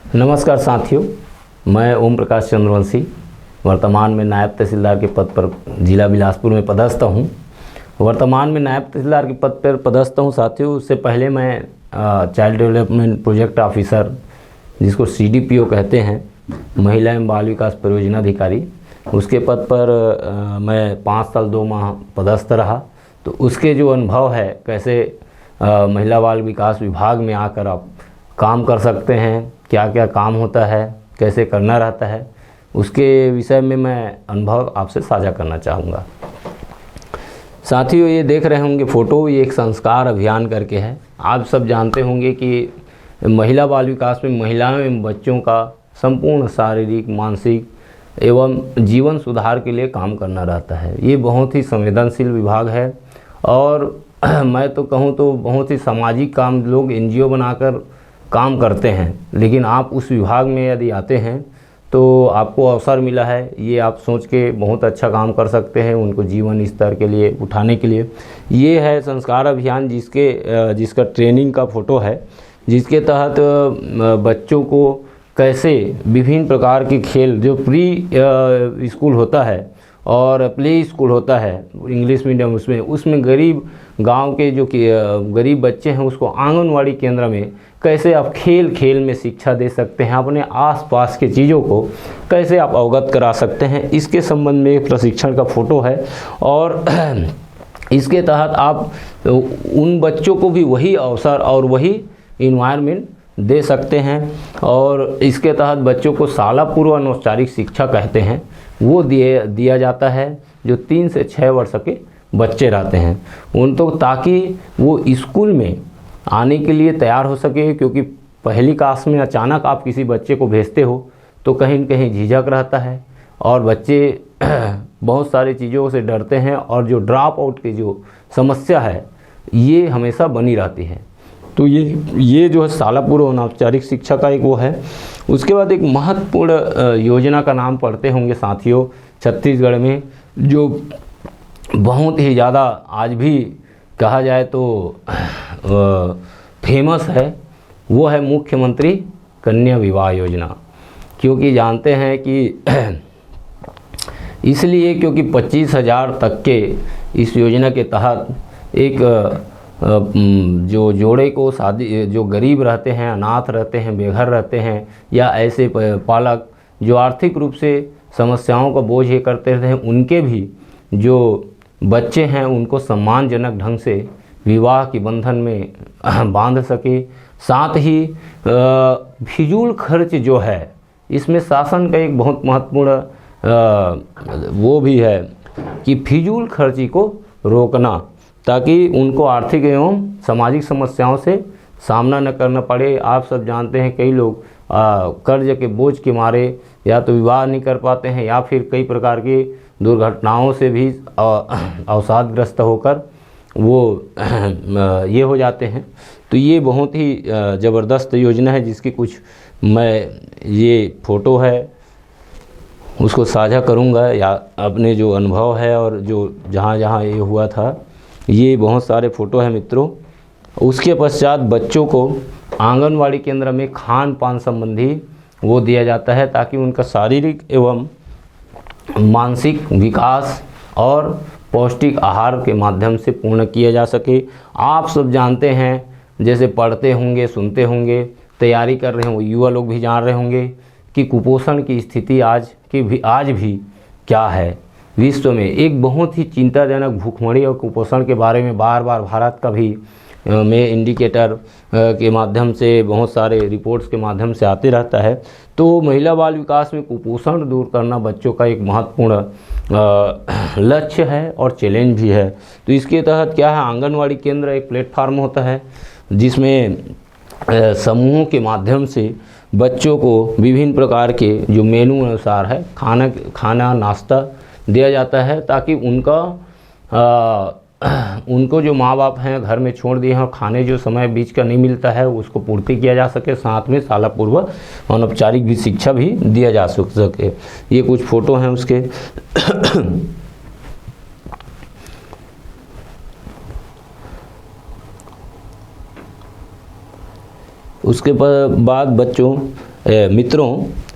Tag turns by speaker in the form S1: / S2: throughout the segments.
S1: नमस्कार साथियों, मैं ओम प्रकाश चंद्रवंशी वर्तमान में नायब तहसीलदार के पद पर जिला बिलासपुर में पदस्थ हूँ। वर्तमान में नायब तहसीलदार के पद पर पदस्थ हूँ साथियों। उससे पहले मैं चाइल्ड डेवलपमेंट प्रोजेक्ट ऑफिसर, जिसको CDPO कहते हैं, महिला एवं बाल विकास परियोजना अधिकारी, उसके पद पर मैं 5 साल 2 माह पदस्थ रहा। तो उसके जो अनुभव है, कैसे महिला बाल विकास विभाग में आकर आप काम कर सकते हैं, क्या क्या काम होता है, कैसे करना रहता है, उसके विषय में मैं अनुभव आपसे साझा करना चाहूँगा। साथियों, ये देख रहे होंगे फ़ोटो, ये एक संस्कार अभियान करके है। आप सब जानते होंगे कि महिला बाल विकास में महिलाओं एवं बच्चों का संपूर्ण शारीरिक, मानसिक एवं जीवन सुधार के लिए काम करना रहता है। ये बहुत ही संवेदनशील विभाग है और मैं तो कहूँ तो बहुत ही सामाजिक काम लोग NGO बनाकर काम करते हैं। लेकिन आप उस विभाग में यदि आते हैं तो आपको अवसर मिला है, ये आप सोच के बहुत अच्छा काम कर सकते हैं उनको जीवन स्तर के लिए उठाने के लिए। ये है संस्कार अभियान, जिसका ट्रेनिंग का फ़ोटो है, जिसके तहत बच्चों को कैसे विभिन्न प्रकार के खेल, जो प्री स्कूल होता है और प्ले स्कूल होता है इंग्लिश मीडियम, उसमें गरीब गांव के जो गरीब बच्चे हैं उसको आंगनवाड़ी केंद्र में कैसे आप खेल खेल में शिक्षा दे सकते हैं, अपने आसपास के चीज़ों को कैसे आप अवगत करा सकते हैं, इसके संबंध में एक प्रशिक्षण का फ़ोटो है। और इसके तहत आप उन बच्चों को भी वही अवसर और वही इन्वायरमेंट दे सकते हैं। और इसके तहत बच्चों को शाला पूर्व अनौपचारिक शिक्षा कहते हैं, वो दिया जाता है, जो 3 से 6 वर्ष के बच्चे रहते हैं उन तो, ताकि वो स्कूल में आने के लिए तैयार हो सके। क्योंकि पहली क्लास में अचानक आप किसी बच्चे को भेजते हो तो कहीं न कहीं झिझक रहता है और बच्चे बहुत सारी चीज़ों से डरते हैं और जो ड्रॉप आउट की जो समस्या है ये हमेशा बनी रहती है। तो ये जो है शाला पूर्व अनौपचारिक शिक्षा का एक वो है। उसके बाद एक महत्वपूर्ण योजना का नाम पढ़ते होंगे साथियों, छत्तीसगढ़ में जो बहुत ही ज़्यादा आज भी कहा जाए तो फेमस है, वो है मुख्यमंत्री कन्या विवाह योजना। क्योंकि जानते हैं कि इसलिए क्योंकि 25,000 तक के इस योजना के तहत एक जो जोड़े को शादी, जो गरीब रहते हैं, अनाथ रहते हैं, बेघर रहते हैं, या ऐसे पालक जो आर्थिक रूप से समस्याओं का बोझ ये करते रहते हैं, उनके भी जो बच्चे हैं उनको सम्मानजनक ढंग से विवाह के बंधन में बांध सके। साथ ही फिजूल खर्च जो है, इसमें शासन का एक बहुत महत्वपूर्ण वो भी है कि फिजूल खर्ची को रोकना, ताकि उनको आर्थिक एवं सामाजिक समस्याओं से सामना न करना पड़े। आप सब जानते हैं कई लोग कर्ज के बोझ के मारे या तो विवाह नहीं कर पाते हैं, या फिर कई प्रकार की दुर्घटनाओं से भी अवसादग्रस्त होकर वो ये हो जाते हैं। तो ये बहुत ही ज़बरदस्त योजना है, जिसकी कुछ मैं ये फ़ोटो है उसको साझा करूँगा, या अपने जो अनुभव है और जो जहाँ ये हुआ था, ये बहुत सारे फ़ोटो हैं मित्रों। उसके पश्चात बच्चों को आंगनवाड़ी केंद्र में खान पान संबंधी वो दिया जाता है, ताकि उनका शारीरिक एवं मानसिक विकास और पौष्टिक आहार के माध्यम से पूर्ण किया जा सके। आप सब जानते हैं, जैसे पढ़ते होंगे, सुनते होंगे, तैयारी कर रहे होंगे, युवा लोग भी जान रहे होंगे कि कुपोषण की स्थिति आज भी क्या है विश्व में। एक बहुत ही चिंताजनक भूखमरी और कुपोषण के बारे में बार बार भारत का भी में इंडिकेटर के माध्यम से, बहुत सारे रिपोर्ट्स के माध्यम से आते रहता है। तो महिला बाल विकास में कुपोषण दूर करना बच्चों का एक महत्वपूर्ण लक्ष्य है और चैलेंज भी है। तो इसके तहत क्या है, आंगनवाड़ी केंद्र एक प्लेटफार्म होता है जिसमें समूहों के माध्यम से बच्चों को विभिन्न प्रकार के जो मेनू अनुसार है खाना नाश्ता दिया जाता है, ताकि उनको जो माँ बाप हैं घर में छोड़ दिए हैं और खाने जो समय बीच का नहीं मिलता है उसको पूर्ति किया जा सके। साथ में शाला पूर्व अनौपचारिक भी शिक्षा भी दिया जा सके। ये कुछ फ़ोटो हैं उसके। उसके बाद बच्चों मित्रों,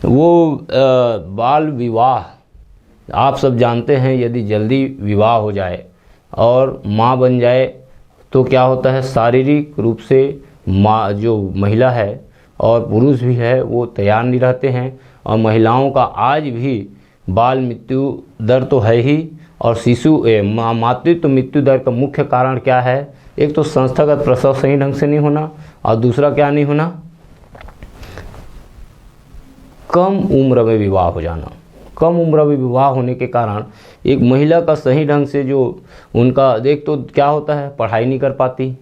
S1: वो बाल विवाह आप सब जानते हैं, यदि जल्दी विवाह हो जाए और माँ बन जाए तो क्या होता है, शारीरिक रूप से माँ जो महिला है और पुरुष भी है वो तैयार नहीं रहते हैं। और महिलाओं का आज भी बाल मृत्यु दर तो है ही, और मातृत्व मृत्यु दर का मुख्य कारण क्या है? एक तो संस्थागत प्रसव सही ढंग से नहीं होना, और दूसरा क्या नहीं होना, कम उम्र में विवाह हो जाना। कम उम्र में विवाह होने के कारण एक महिला का सही ढंग से जो उनका देख तो क्या होता है, पढ़ाई नहीं कर पाती,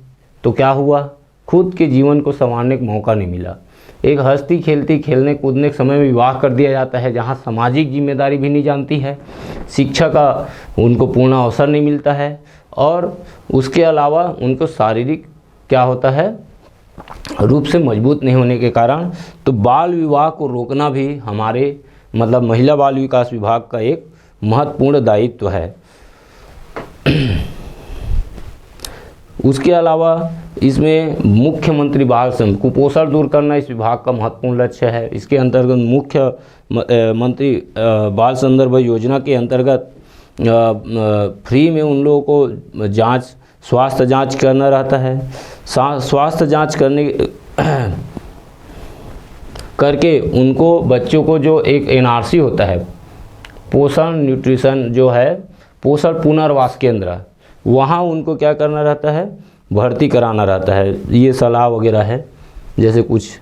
S1: तो क्या हुआ, खुद के जीवन को संवारने का मौका नहीं मिला। एक हंसती खेलती खेलने कूदने के समय में विवाह कर दिया जाता है, जहाँ सामाजिक जिम्मेदारी भी नहीं जानती है, शिक्षा का उनको पूर्ण अवसर नहीं मिलता है, और उसके अलावा उनको शारीरिक क्या होता है, रूप से मजबूत नहीं होने के कारण। तो बाल विवाह को रोकना भी हमारे मतलब महिला बाल विकास विभाग का एक महत्वपूर्ण दायित्व है। उसके अलावा इसमें मुख्यमंत्री बाल कुपोषण दूर करना इस विभाग का महत्वपूर्ण लक्ष्य है। इसके अंतर्गत मुख्य मंत्री बाल संदर्भ योजना के अंतर्गत फ्री में उन लोगों को स्वास्थ्य जांच करना रहता है। स्वास्थ्य जांच करके उनको बच्चों को जो एक एनआरसी होता है, पोषण न्यूट्रिशन जो है, पोषण पुनर्वास केंद्र, वहाँ उनको क्या करना रहता है, भर्ती कराना रहता है। ये सलाह वगैरह है, जैसे कुछ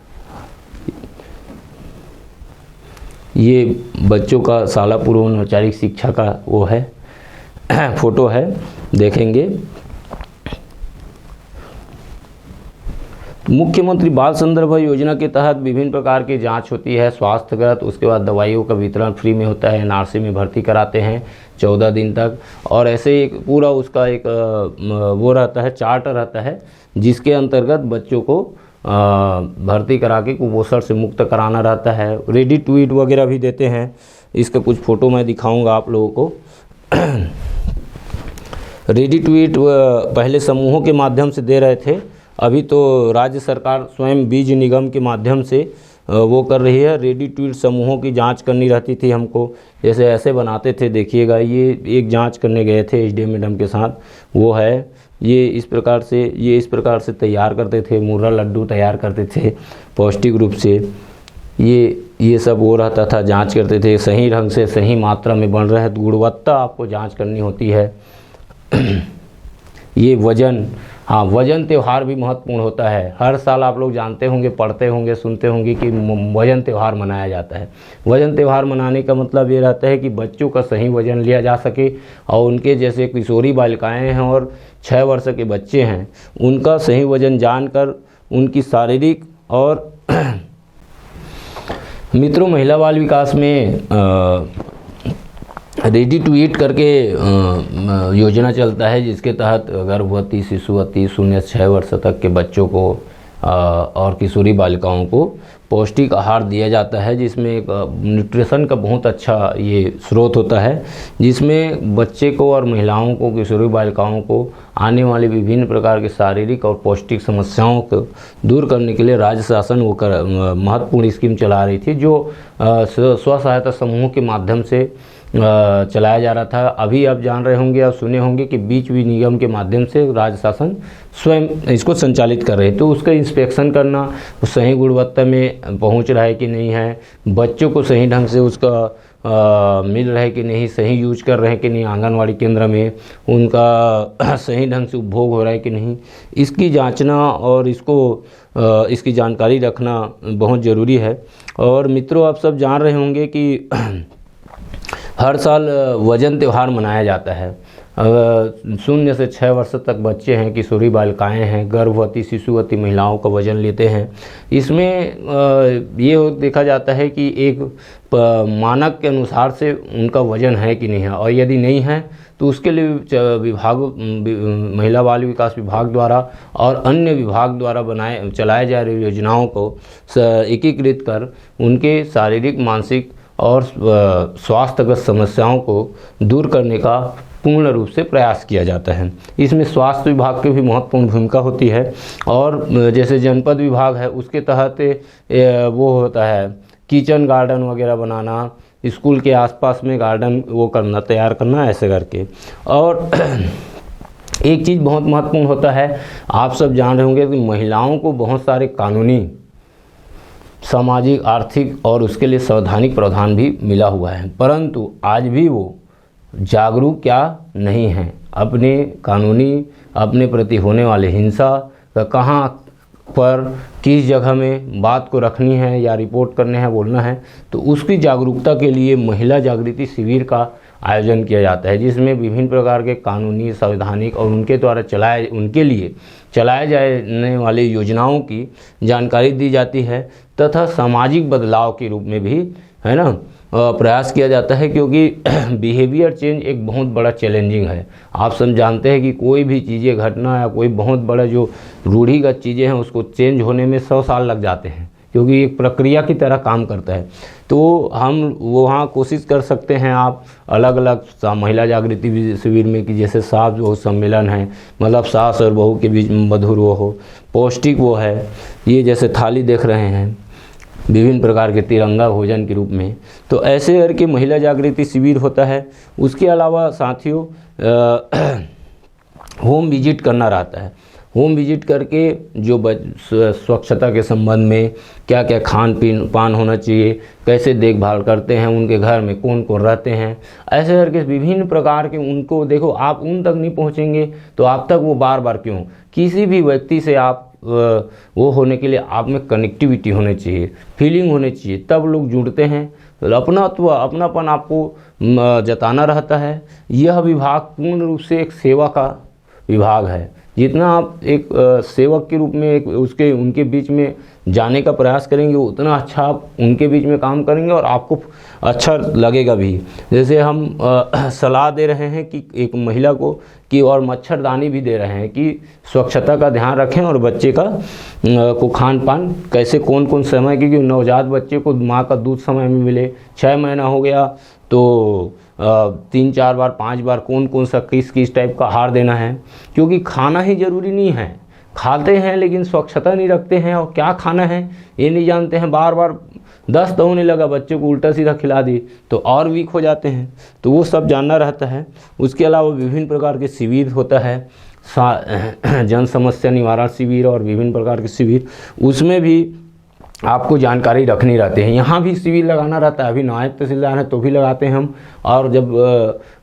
S1: ये बच्चों का शाला पूर्व औपचारिक शिक्षा का वो है फोटो है, देखेंगे। मुख्यमंत्री बाल संदर्भ योजना के तहत विभिन्न प्रकार की जांच होती है स्वास्थ्यगत, उसके बाद दवाइयों का वितरण फ्री में होता है, एनआरसी में भर्ती कराते हैं 14 दिन तक, और ऐसे एक पूरा उसका एक वो रहता है, चार्ट रहता है, जिसके अंतर्गत बच्चों को भर्ती करा के कुपोषण से मुक्त कराना रहता है। रेडी टू ईट वगैरह भी देते हैं, इसका कुछ फ़ोटो मैं दिखाऊंगा आप लोगों को। रेडी टू ईट पहले समूहों के माध्यम से दे रहे थे, अभी तो राज्य सरकार स्वयं बीज निगम के माध्यम से वो कर रही है। रेडी टू ईट समूहों की जांच करनी रहती थी हमको, जैसे ऐसे बनाते थे, देखिएगा ये एक जांच करने गए थे एचडीएम मैडम के साथ, वो है ये इस प्रकार से तैयार करते थे, मुर्रा लड्डू तैयार करते थे पौष्टिक रूप से, ये सब हो रहता था, जांच करते थे सही ढंग से, सही मात्रा में बन रहा है, गुणवत्ता आपको जांच करनी होती है। ये वजन, हाँ वजन त्यौहार भी महत्वपूर्ण होता है। हर साल आप लोग जानते होंगे, पढ़ते होंगे, सुनते होंगे कि वजन त्यौहार मनाया जाता है। वजन त्यौहार मनाने का मतलब ये रहता है कि बच्चों का सही वजन लिया जा सके, और उनके जैसे किशोरी बालिकाएं हैं और 6 वर्ष के बच्चे हैं, उनका सही वजन जानकर उनकी शारीरिक और मित्रों महिला बाल विकास में रेडी टू ईट करके योजना चलता है, जिसके तहत गर्भवती शिशुवती 0 से 6 वर्ष तक के बच्चों को और किशोरी बालिकाओं को पौष्टिक आहार दिया जाता है, जिसमें एक न्यूट्रिशन का बहुत अच्छा ये स्रोत होता है, जिसमें बच्चे को और महिलाओं को, किशोरी बालिकाओं को आने वाले विभिन्न प्रकार के शारीरिक और पौष्टिक समस्याओं को दूर करने के लिए राज्य शासन वो महत्वपूर्ण स्कीम चला रही थी, जो स्व सहायता समूह के माध्यम से चलाया जा रहा था। अभी आप जान रहे होंगे, आप सुने होंगे कि बीज निगम के माध्यम से राज्य शासन स्वयं इसको संचालित कर रहे हैं। तो उसका इंस्पेक्शन करना, सही गुणवत्ता में पहुंच रहा है कि नहीं है, बच्चों को सही ढंग से उसका मिल रहा है कि नहीं, सही यूज कर रहे हैं कि नहीं, आंगनवाड़ी केंद्र में उनका सही ढंग से उपभोग हो रहा है कि नहीं, इसकी जांचना और इसकी जानकारी रखना बहुत ज़रूरी है। और मित्रों, आप सब जान रहे होंगे कि हर साल वजन त्यौहार मनाया जाता है। 0 से 6 वर्ष तक बच्चे हैं, किशोरी बालिकाएं हैं, गर्भवती शिशुवती महिलाओं का वजन लेते हैं। इसमें ये देखा जाता है कि एक मानक के अनुसार से उनका वजन है कि नहीं है, और यदि नहीं है तो उसके लिए महिला बाल विकास विभाग द्वारा और अन्य विभाग द्वारा चलाए जा रही योजनाओं को एकीकृत कर उनके शारीरिक, मानसिक और स्वास्थ्यगत समस्याओं को दूर करने का पूर्ण रूप से प्रयास किया जाता है। इसमें स्वास्थ्य विभाग की भी महत्वपूर्ण भूमिका होती है और जैसे जनपद विभाग है उसके तहत वो होता है किचन गार्डन वगैरह बनाना, स्कूल के आसपास में गार्डन वो करना, तैयार करना, ऐसे करके। और एक चीज़ बहुत महत्वपूर्ण होता है, आप सब जान रहे होंगे कि महिलाओं को बहुत सारे कानूनी, सामाजिक, आर्थिक और उसके लिए संवैधानिक प्रावधान भी मिला हुआ है, परंतु आज भी वो जागरूक क्या नहीं हैं। अपने कानूनी, अपने प्रति होने वाले हिंसा का कहाँ पर किस जगह में बात को रखनी है या रिपोर्ट करने हैं, बोलना है, तो उसकी जागरूकता के लिए महिला जागृति शिविर का आयोजन किया जाता है, जिसमें विभिन्न प्रकार के कानूनी, संवैधानिक और उनके द्वारा उनके लिए चलाए जाने वाले योजनाओं की जानकारी दी जाती है तथा सामाजिक बदलाव के रूप में भी, है ना, प्रयास किया जाता है। क्योंकि बिहेवियर चेंज एक बहुत बड़ा चैलेंजिंग है। आप सब जानते हैं कि कोई भी चीज़ें, घटना या कोई बहुत बड़ा जो रूढ़िगत चीज़ें हैं उसको चेंज होने में 100 साल लग जाते हैं, क्योंकि एक प्रक्रिया की तरह काम करता है। तो हम वहाँ कोशिश कर सकते हैं आप अलग अलग महिला जागृति शिविर में कि जैसे सास बहू सम्मेलन है, मतलब सास और बहू के बीच में मधुर वो हो, पौष्टिक वो है, ये जैसे थाली देख रहे हैं विभिन्न प्रकार के तिरंगा भोजन के रूप में, तो ऐसे करके महिला जागृति शिविर होता है। उसके अलावा साथियों होम विजिट करना रहता है। होम विजिट करके जो स्वच्छता के संबंध में क्या क्या खान पान होना चाहिए, कैसे देखभाल करते हैं, उनके घर में कौन कौन रहते हैं, ऐसे करके विभिन्न प्रकार के उनको देखो, आप उन तक नहीं पहुंचेंगे तो आप तक वो बार बार क्यों, किसी भी व्यक्ति से आप वो होने के लिए आप में कनेक्टिविटी होनी चाहिए, फीलिंग होनी चाहिए, तब लोग जुड़ते हैं। अपनात्व, अपनापन आपको जताना रहता है। यह विभाग पूर्ण रूप से एक सेवा का विभाग है। जितना आप एक सेवक के रूप में एक उनके बीच में जाने का प्रयास करेंगे, उतना अच्छा आप उनके बीच में काम करेंगे और आपको अच्छा लगेगा भी। जैसे हम सलाह दे रहे हैं कि एक महिला को कि, और मच्छरदानी भी दे रहे हैं कि स्वच्छता का ध्यान रखें और बच्चे का को खान पान कैसे कौन कौन समय, क्योंकि नवजात बच्चे को माँ का दूध समय में मिले, 6 महीना हो गया तो 3-4 बार 5 बार कौन कौन सा किस टाइप का आहार देना है, क्योंकि खाना ही ज़रूरी नहीं है। खाते हैं लेकिन स्वच्छता नहीं रखते हैं और क्या खाना है ये नहीं जानते हैं, बार बार दस्त होने लगा, बच्चे को उल्टा सीधा खिला दी तो और वीक हो जाते हैं, तो वो सब जानना रहता है। उसके अलावा विभिन्न प्रकार के शिविर होता है, जन समस्या निवारण शिविर और विभिन्न प्रकार के शिविर, उसमें भी आपको जानकारी रखनी रहती है। यहाँ भी शिविर लगाना रहता है। अभी नायब तहसीलदार हैं तो भी लगाते हैं हम, और जब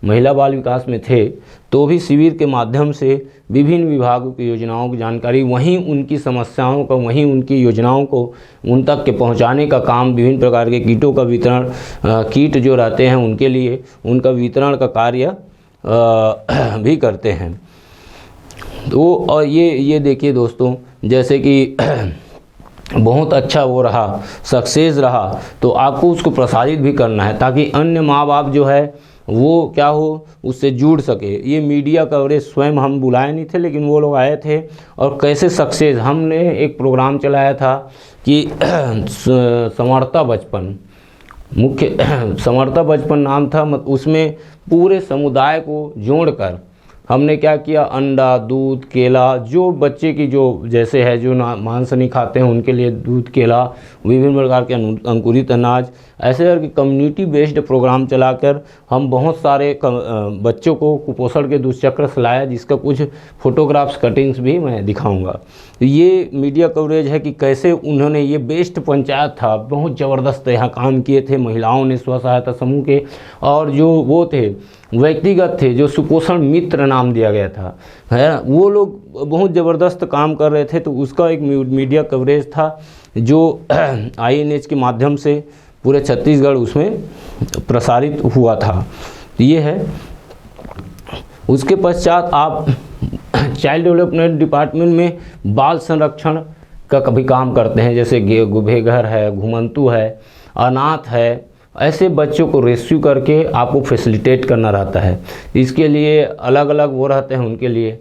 S1: महिला बाल विकास में थे तो भी शिविर के माध्यम से विभिन्न विभागों की योजनाओं की जानकारी, वहीं उनकी समस्याओं का, वहीं उनकी योजनाओं को उन तक के पहुँचाने का काम, विभिन्न प्रकार के कीटों का वितरण, कीट जो रहते हैं उनके लिए उनका वितरण का कार्य भी करते हैं। तो और ये देखिए दोस्तों, जैसे कि बहुत अच्छा वो रहा, सक्सेस रहा, तो आपको उसको प्रसारित भी करना है ताकि अन्य माँ बाप जो है वो क्या हो, उससे जुड़ सके। ये मीडिया कवरेज स्वयं हम बुलाए नहीं थे, लेकिन वो लोग आए थे और कैसे सक्सेस, हमने एक प्रोग्राम चलाया था कि समर्था बचपन, मुख्य समर्था बचपन नाम था। उसमें पूरे समुदाय को जोड़कर हमने क्या किया, अंडा, दूध, केला, जो बच्चे की जो जैसे है, जो मांस नहीं खाते हैं उनके लिए दूध, केला, विभिन्न प्रकार के अंकुरित अनाज, ऐसे करके कम्युनिटी बेस्ड प्रोग्राम चलाकर हम बहुत सारे बच्चों को कुपोषण के दुष्चक्र से लाया, जिसका कुछ फोटोग्राफ्स, कटिंग्स भी मैं दिखाऊंगा। ये मीडिया कवरेज है कि कैसे उन्होंने, ये बेस्ट पंचायत था, बहुत ज़बरदस्त यहाँ काम किए थे महिलाओं ने, स्व सहायता समूह के, और जो वो थे व्यक्तिगत थे, जो सुपोषण मित्र नाम दिया गया था, है, वो लोग बहुत ज़बरदस्त काम कर रहे थे। तो उसका एक मीडिया कवरेज था जो INH के माध्यम से पूरे छत्तीसगढ़ उसमें प्रसारित हुआ था। ये है। उसके पश्चात आप चाइल्ड डेवलपमेंट डिपार्टमेंट में बाल संरक्षण का कभी काम करते हैं, जैसे बेघर है, घुमंतु है, अनाथ है, ऐसे बच्चों को रेस्क्यू करके आपको फैसिलिटेट करना रहता है। इसके लिए अलग अलग वो रहते हैं, उनके लिए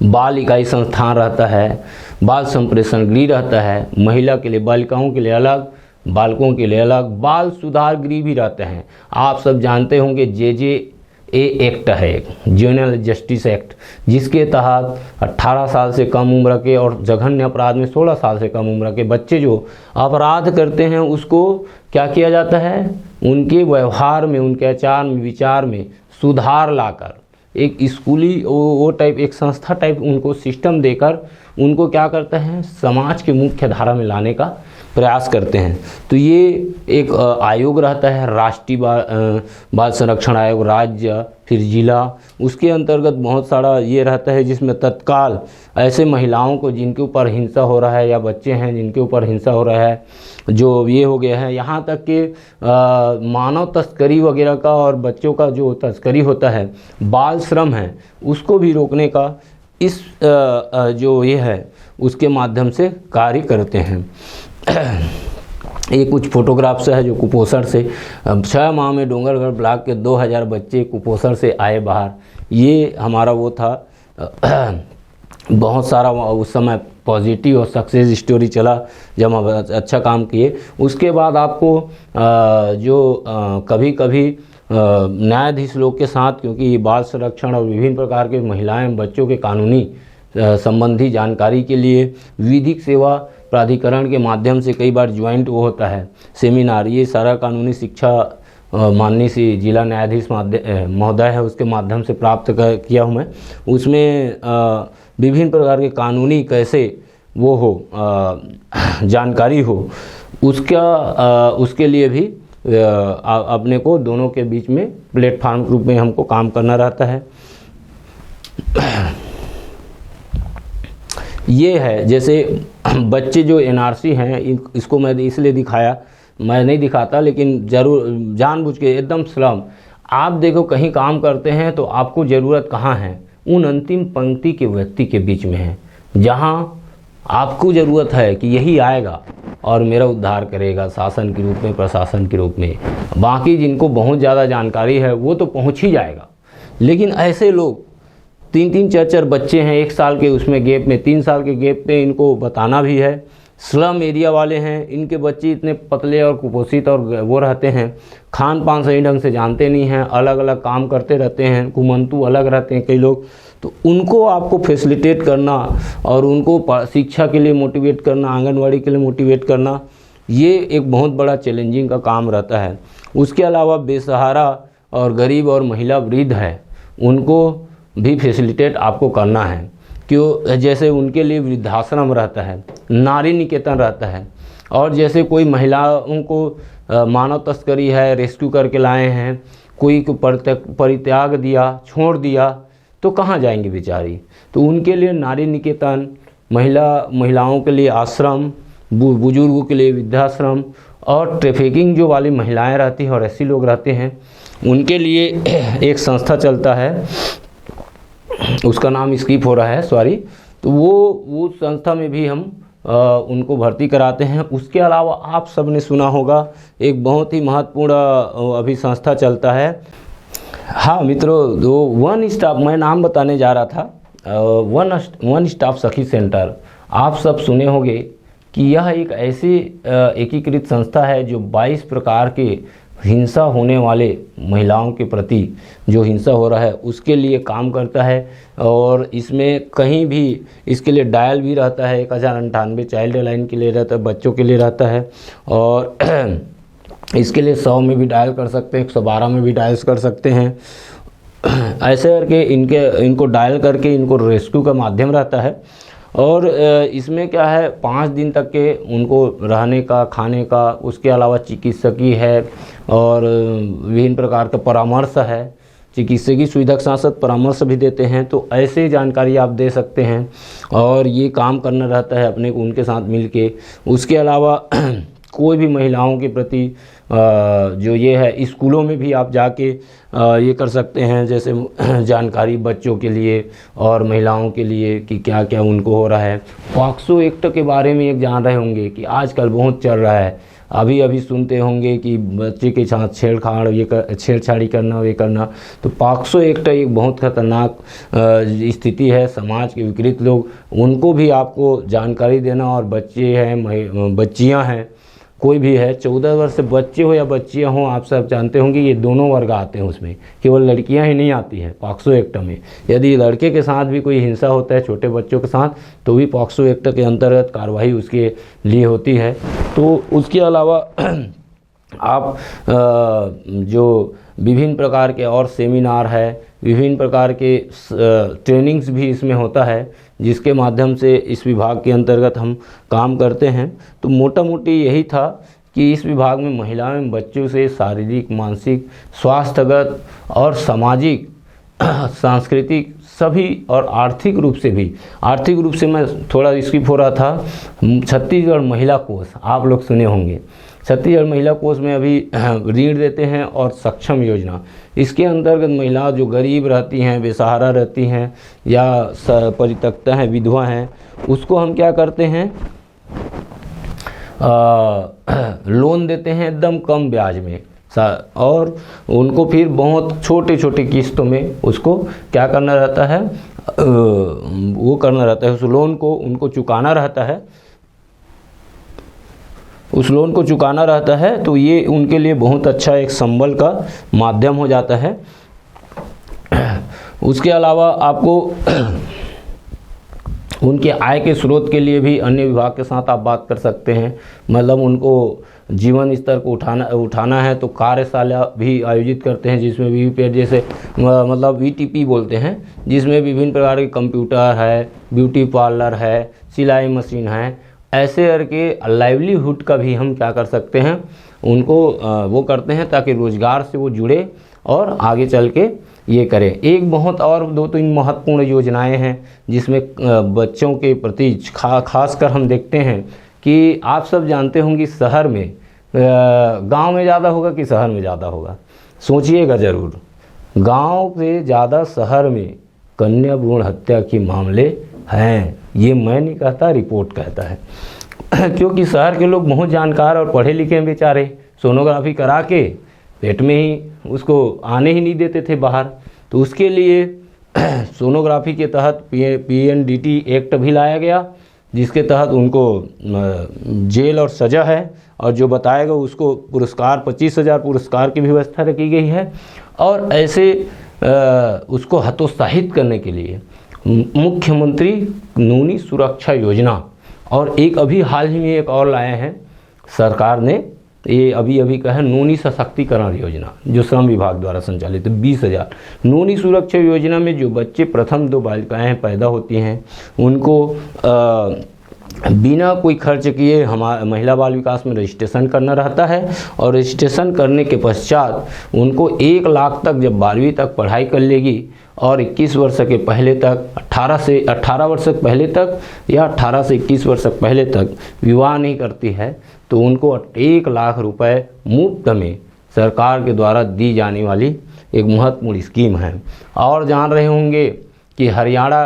S1: बाल इकाई संस्थान रहता है, बाल संप्रेषण गृह रहता है, महिला के लिए, बालिकाओं के लिए अलग, बालकों के लिए अलग बाल सुधार गृह भी रहते हैं। आप सब जानते होंगे JJA एक्ट है, जुवेनाइल जस्टिस एक्ट, जिसके तहत 18 साल से कम उम्र के और जघन्य अपराध में 16 साल से कम उम्र के बच्चे जो अपराध करते हैं उसको क्या किया जाता है, उनके व्यवहार में, उनके आचार में, विचार में सुधार लाकर एक स्कूली वो टाइप, एक संस्था टाइप उनको सिस्टम देकर उनको क्या करते हैं, समाज के मुख्य धारा में लाने का प्रयास करते हैं। तो ये एक आयोग रहता है, राष्ट्रीय बाल संरक्षण आयोग, राज्य, फिर जिला, उसके अंतर्गत बहुत सारा ये रहता है जिसमें तत्काल ऐसे महिलाओं को जिनके ऊपर हिंसा हो रहा है या बच्चे हैं जिनके ऊपर हिंसा हो रहा है, जो ये हो गया है, यहाँ तक कि मानव तस्करी वगैरह का और बच्चों का जो तस्करी होता है, बाल श्रम है, उसको भी रोकने का इस जो ये है उसके माध्यम से कार्य करते हैं। ये कुछ फोटोग्राफ्स है जो कुपोषण से 6 माह में डोंगरगढ़ ब्लॉक के 2000 बच्चे कुपोषण से आए बाहर। ये हमारा वो था बहुत सारा उस समय पॉजिटिव और सक्सेस स्टोरी चला जब हम अच्छा काम किए। उसके बाद आपको जो कभी कभी न्यायाधीश लोग के साथ, क्योंकि बाल संरक्षण और विभिन्न प्रकार के महिलाएं बच्चों के कानूनी संबंधी जानकारी के लिए विधिक सेवा प्राधिकरण के माध्यम से कई बार ज्वाइंट वो होता है सेमिनार, ये सारा कानूनी शिक्षा माननीय सी जिला न्यायाधीश महोदय है उसके माध्यम से प्राप्त किया हूँ मैं। उसमें विभिन्न प्रकार के कानूनी कैसे वो हो जानकारी हो उसके लिए भी अपने को दोनों के बीच में प्लेटफॉर्म रूप में हमको काम करना रहता है। ये है जैसे बच्चे जो NRC हैं, इसको मैं इसलिए दिखाया, मैं नहीं दिखाता लेकिन ज़रूर जानबूझ के एकदम स्लम। आप देखो कहीं काम करते हैं तो आपको ज़रूरत कहाँ है, उन अंतिम पंक्ति के व्यक्ति के बीच में है, जहाँ आपको ज़रूरत है कि यही आएगा और मेरा उद्धार करेगा शासन के रूप में, प्रशासन के रूप में। बाकी जिनको बहुत ज़्यादा जानकारी है वो तो पहुँच ही जाएगा, लेकिन ऐसे लोग 3-3, 4-4 बच्चे हैं 1 साल के उसमें गैप में, 3 साल के गैप पे इनको बताना भी है। स्लम एरिया वाले हैं, इनके बच्चे इतने पतले और कुपोषित और वो रहते हैं, खान पान सही ढंग से जानते नहीं हैं, अलग अलग काम करते रहते हैं, कुमंतु अलग रहते हैं कई लोग। तो उनको आपको फैसिलिटेट करना और उनको शिक्षा के लिए मोटिवेट करना, आंगनवाड़ी के लिए मोटिवेट करना, ये एक बहुत बड़ा चैलेंजिंग का काम रहता है। उसके अलावा बेसहारा और गरीब और महिला वृद्ध है, उनको भी फैसिलिटेट आपको करना है। क्यों, जैसे उनके लिए वृद्धाश्रम रहता है, नारी निकेतन रहता है, और जैसे कोई महिलाओं को मानव तस्करी है, रेस्क्यू करके लाए हैं, कोई को परित्याग दिया, छोड़ दिया, तो कहाँ जाएंगी बेचारी। तो उनके लिए नारी निकेतन, महिलाओं के लिए आश्रम, बुजुर्गों के लिए वृद्धाश्रम, और ट्रैफिकिंग जो वाली महिलाएं रहती हैं और ऐसे लोग रहते हैं उनके लिए एक संस्था चलता है, उसका नाम स्किप हो रहा है, सॉरी। तो वो संस्था में भी हम उनको भर्ती कराते हैं। उसके अलावा आप सब ने सुना होगा एक बहुत ही महत्वपूर्ण अभी संस्था चलता है, हाँ मित्रों, जो वन स्टॉप, मैं नाम बताने जा रहा था, वन स्टॉप सखी सेंटर। आप सब सुने होंगे कि यह एक ऐसी एकीकृत संस्था है जो 22 प्रकार के हिंसा होने वाले महिलाओं के प्रति जो हिंसा हो रहा है उसके लिए काम करता है। और इसमें कहीं भी इसके लिए डायल भी रहता है, 1098 चाइल्ड लाइन के लिए रहता है, बच्चों के लिए रहता है, और इसके लिए 100 में भी डायल कर सकते हैं, 112 में भी डायल कर सकते हैं। ऐसे करके इनको डायल करके इनको रेस्क्यू का माध्यम रहता है। और इसमें क्या है, 5 दिन तक के उनको रहने का, खाने का, उसके अलावा चिकित्सकीय है और विभिन्न प्रकार का परामर्श है, चिकित्सकीय सुविधा के साथ साथ परामर्श भी देते हैं। तो ऐसे जानकारी आप दे सकते हैं और ये काम करना रहता है अपने को उनके साथ मिल के। उसके अलावा कोई भी महिलाओं के प्रति जो ये है, स्कूलों में भी आप जाके ये कर सकते हैं, जैसे जानकारी बच्चों के लिए और महिलाओं के लिए कि क्या क्या उनको हो रहा है। पॉक्सो एक्ट के बारे में एक जान रहे होंगे कि आजकल बहुत चल रहा है, अभी सुनते होंगे कि बच्चे के साथ छेड़छाड़ी करना, ये करना। तो पॉक्सो एक्ट एक बहुत खतरनाक स्थिति है। समाज के विकृत लोग, उनको भी आपको जानकारी देना, और बच्चे हैं, बच्चियां हैं, कोई भी है, 14 वर्ष से बच्चे हो या बच्चियां हों, आप सब जानते होंगे ये दोनों वर्ग आते हैं उसमें, केवल लड़कियां ही नहीं आती हैं पॉक्सो एक्ट में। यदि लड़के के साथ भी कोई हिंसा होता है छोटे बच्चों के साथ तो भी पॉक्सो एक्ट के अंतर्गत कार्रवाई उसके लिए होती है। तो उसके अलावा आप जो विभिन्न प्रकार के और सेमिनार है, विभिन्न प्रकार के ट्रेनिंग्स भी इसमें होता है, जिसके माध्यम से इस विभाग के अंतर्गत हम काम करते हैं। तो मोटा मोटी यही था कि इस विभाग में महिलाओं एवं बच्चों से शारीरिक, मानसिक, स्वास्थ्यगत और सामाजिक, सांस्कृतिक सभी और आर्थिक रूप से भी, आर्थिक रूप से मैं थोड़ा स्किप हो रहा था, छत्तीसगढ़ महिला कोष आप लोग सुने होंगे। छत्तीसगढ़ महिला कोष में अभी ऋण देते हैं और सक्षम योजना, इसके अंतर्गत महिला जो गरीब रहती हैं, बेसहारा रहती हैं या परित्यक्ता हैं, विधवा हैं, उसको हम क्या करते हैं, लोन देते हैं एकदम कम ब्याज में, और उनको फिर बहुत छोटे छोटे किस्तों में उसको क्या करना रहता है, वो करना रहता है, उस लोन को उनको चुकाना रहता है, उस लोन को चुकाना रहता है। तो ये उनके लिए बहुत अच्छा एक संबल का माध्यम हो जाता है। उसके अलावा आपको उनके आय के स्रोत के लिए भी अन्य विभाग के साथ आप बात कर सकते हैं। मतलब उनको जीवन स्तर को उठाना है तो कार्यशाला भी आयोजित करते हैं, जिसमें वीवीपीएट जैसे मतलब वीटीपी बोलते हैं, जिसमें विभिन्न प्रकार के कंप्यूटर है, ब्यूटी पार्लर है, सिलाई मशीन है, ऐसे करके लाइवलीहुड का भी हम क्या कर सकते हैं, उनको वो करते हैं ताकि रोज़गार से वो जुड़े और आगे चल के ये करें। एक बहुत और 2-3 महत्वपूर्ण योजनाएं हैं जिसमें बच्चों के प्रति खासकर हम देखते हैं कि आप सब जानते होंगे शहर में, गांव में ज़्यादा होगा कि शहर में ज़्यादा होगा, सोचिएगा ज़रूर। गांव से ज़्यादा शहर में कन्या भ्रूण हत्या के मामले हैं, ये मैं नहीं कहता, रिपोर्ट कहता है। क्योंकि शहर के लोग बहुत जानकार और पढ़े लिखे हैं बेचारे, सोनोग्राफी करा के पेट में ही उसको आने ही नहीं देते थे बाहर। तो उसके लिए सोनोग्राफी के तहत पीएनडीटी एक्ट भी लाया गया, जिसके तहत उनको जेल और सज़ा है, और जो बताएगा उसको पुरस्कार 25,000 पुरस्कार की भी व्यवस्था रखी गई है। और ऐसे उसको हतोत्साहित करने के लिए मुख्यमंत्री नूनी सुरक्षा योजना, और एक अभी हाल ही में एक और लाए हैं सरकार ने, ये अभी का है नूनी सशक्तिकरण योजना, जो श्रम विभाग द्वारा संचालित है। 20,000 नूनी सुरक्षा योजना में जो बच्चे प्रथम 2 बालिकाएँ पैदा होती हैं उनको बिना कोई खर्च किए हमारा महिला बाल विकास में रजिस्ट्रेशन करना रहता है, और रजिस्ट्रेशन करने के पश्चात उनको 1 लाख तक जब 12वीं तक पढ़ाई कर लेगी और 21 वर्ष के पहले तक, 18 वर्ष पहले तक या 18 से 21 वर्ष पहले तक विवाह नहीं करती है, तो उनको 1 लाख रुपए मुफ्त में सरकार के द्वारा दी जाने वाली एक महत्वपूर्ण स्कीम है। और जान रहे होंगे कि हरियाणा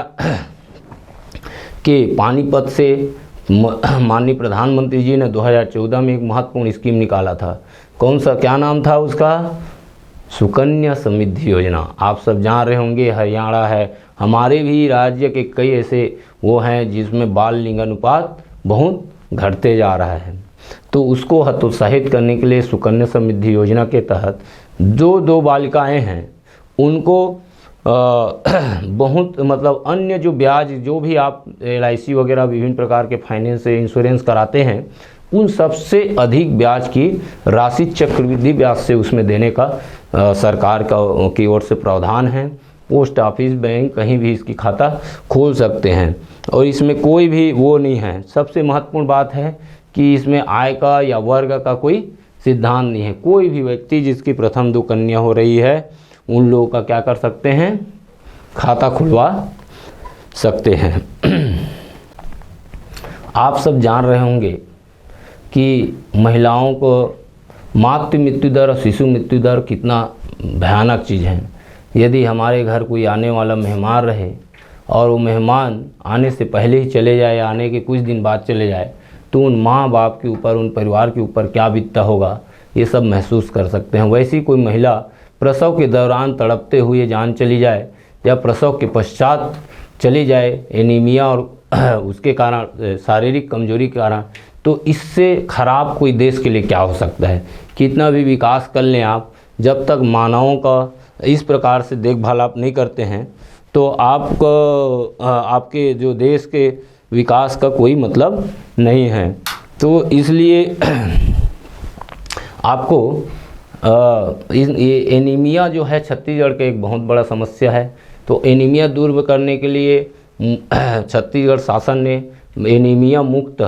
S1: के पानीपत से माननीय प्रधानमंत्री जी ने 2014 में एक महत्वपूर्ण स्कीम निकाला था। कौन सा, क्या नाम था उसका? सुकन्या समृद्धि योजना। आप सब जान रहे होंगे, हरियाणा है, हमारे भी राज्य के कई ऐसे वो हैं जिसमें बाल लिंग अनुपात बहुत घटते जा रहा है। तो उसको हतोत्साहित करने के लिए सुकन्या समृद्धि योजना के तहत जो 2 बालिकाएं हैं उनको बहुत मतलब अन्य जो ब्याज, जो भी आप LIC वगैरह विभिन्न प्रकार के फाइनेंस से इंश्योरेंस कराते हैं, उन सबसे अधिक ब्याज की राशि चक्रवृद्धि ब्याज से उसमें देने का सरकार की ओर से प्रावधान है। पोस्ट ऑफिस, बैंक, कहीं भी इसकी खाता खोल सकते हैं और इसमें कोई भी वो नहीं है। सबसे महत्वपूर्ण बात है कि इसमें आय का या वर्ग का कोई सिद्धांत नहीं है। कोई भी व्यक्ति जिसकी प्रथम 2 कन्या हो रही है उन लोगों का क्या कर सकते हैं, खाता खुलवा सकते हैं। आप सब जान रहे होंगे कि महिलाओं को मातृ मृत्यु दर और शिशु मृत्यु दर कितना भयानक चीज़ है। यदि हमारे घर कोई आने वाला मेहमान रहे और वो मेहमान आने से पहले ही चले जाए या आने के कुछ दिन बाद चले जाए, तो उन माँ बाप के ऊपर, उन परिवार के ऊपर क्या बीतता होगा, ये सब महसूस कर सकते हैं। वैसी कोई महिला प्रसव के दौरान तड़पते हुए जान चली जाए या प्रसव के पश्चात चली जाए, एनीमिया और उसके कारण, शारीरिक कमजोरी के कारण तो इससे खराब कोई देश के लिए क्या हो सकता है। कितना भी विकास कर लें आप, जब तक मानवों का इस प्रकार से देखभाल आप नहीं करते हैं तो आपको आपके जो देश के विकास का कोई मतलब नहीं है। तो इसलिए आपको ये एनीमिया जो है छत्तीसगढ़ का एक बहुत बड़ा समस्या है। तो एनीमिया दूर करने के लिए छत्तीसगढ़ शासन ने एनीमिया मुक्त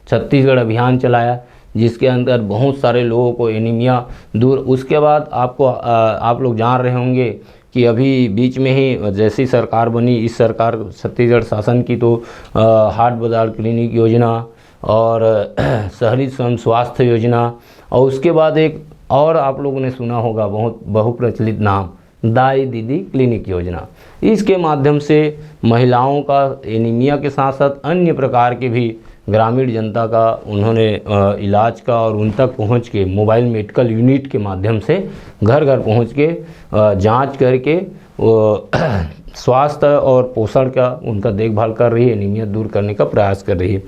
S1: छत्तीसगढ़ अभियान चलाया, जिसके अंदर बहुत सारे लोगों को एनीमिया दूर। उसके बाद आपको आप लोग जान रहे होंगे कि अभी बीच में ही जैसी सरकार बनी, इस सरकार छत्तीसगढ़ शासन की, तो हाट बाजार क्लिनिक योजना और शहरी स्वयं स्वास्थ्य योजना, और उसके बाद एक और आप लोगों ने सुना होगा बहुत बहुप्रचलित नाम, दाई दीदी क्लिनिक योजना। इसके माध्यम से महिलाओं का एनीमिया के साथ साथ अन्य प्रकार के भी ग्रामीण जनता का उन्होंने इलाज का और उन तक पहुंच के मोबाइल मेडिकल यूनिट के माध्यम से घर घर पहुंच के जांच करके स्वास्थ्य और पोषण का उनका देखभाल कर रही है, एनीमिया दूर करने का प्रयास कर रही है।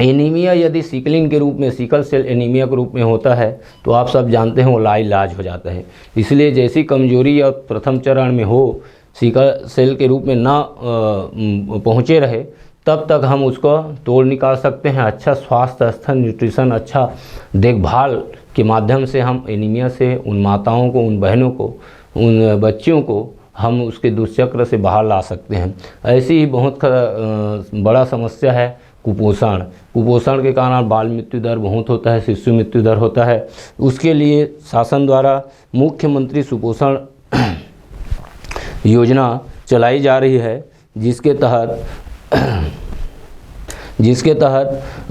S1: एनीमिया यदि सिकलिंग के रूप में, सिकल सेल एनीमिया के रूप में होता है तो आप सब जानते हैं वो लाइलाज हो जाता है। इसलिए जैसी कमजोरी या प्रथम चरण में हो, सिकल सेल के रूप में ना पहुँचे रहे, तब तक हम उसको तोड़ निकाल सकते हैं। अच्छा स्वास्थ्य, अच्छा न्यूट्रिशन, अच्छा देखभाल के माध्यम से हम एनीमिया से उन माताओं को, उन बहनों को, उन बच्चियों को हम उसके दुष्चक्र से बाहर ला सकते हैं। ऐसी ही बहुत बड़ा समस्या है कुपोषण। कुपोषण के कारण बाल मृत्यु दर बहुत होता है, शिशु मृत्यु दर होता है। उसके लिए शासन द्वारा मुख्यमंत्री सुपोषण योजना चलाई जा रही है, जिसके तहत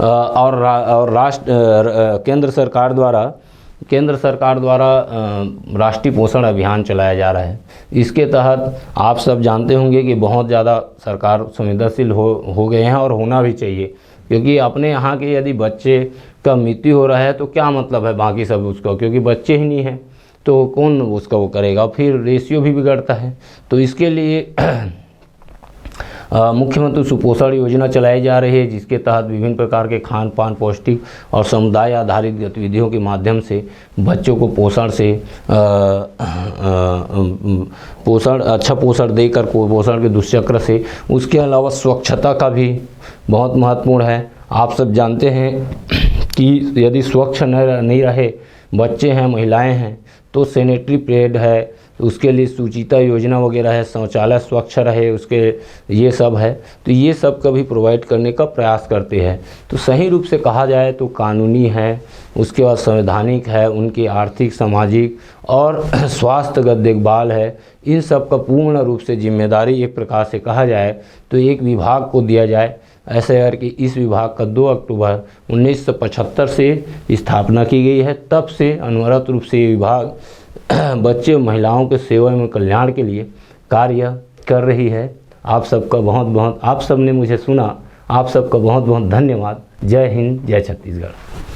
S1: और केंद्र सरकार द्वारा राष्ट्रीय पोषण अभियान चलाया जा रहा है। इसके तहत आप सब जानते होंगे कि बहुत ज़्यादा सरकार संवेदनशील हो गए हैं और होना भी चाहिए, क्योंकि अपने यहाँ के यदि बच्चे का मृत्यु हो रहा है तो क्या मतलब है बाकी सब उसका, क्योंकि बच्चे ही नहीं हैं तो कौन उसका वो करेगा, फिर रेशियो भी बिगड़ता है। तो इसके लिए मुख्यमंत्री सुपोषण योजना चलाई जा रही है, जिसके तहत विभिन्न प्रकार के खान पान, पौष्टिक और समुदाय आधारित गतिविधियों के माध्यम से बच्चों को अच्छा पोषण देकर कुपोषण के दुष्चक्र से। उसके अलावा स्वच्छता का भी बहुत महत्वपूर्ण है। आप सब जानते हैं कि यदि स्वच्छ नहीं रहे, बच्चे हैं, महिलाएं हैं, तो सैनिटरी पैड है, उसके लिए सुचिता योजना वगैरह है, शौचालय स्वच्छ रहे, उसके ये सब है। तो ये सब का भी प्रोवाइड करने का प्रयास करते हैं। तो सही रूप से कहा जाए तो कानूनी है, उसके बाद संवैधानिक है, उनकी आर्थिक, सामाजिक और स्वास्थ्यगत देखभाल है। इन सब का पूर्ण रूप से जिम्मेदारी एक प्रकार से कहा जाए तो एक विभाग को दिया जाए। ऐसे करके इस विभाग का 2 अक्टूबर 1975 से स्थापना की गई है। तब से अनवरत रूप से ये विभाग बच्चे, महिलाओं के सेवा एवं कल्याण के लिए कार्य कर रही है। आप सबका बहुत आप सबने मुझे सुना, आप सबका बहुत धन्यवाद। जय हिंद, जय छत्तीसगढ़।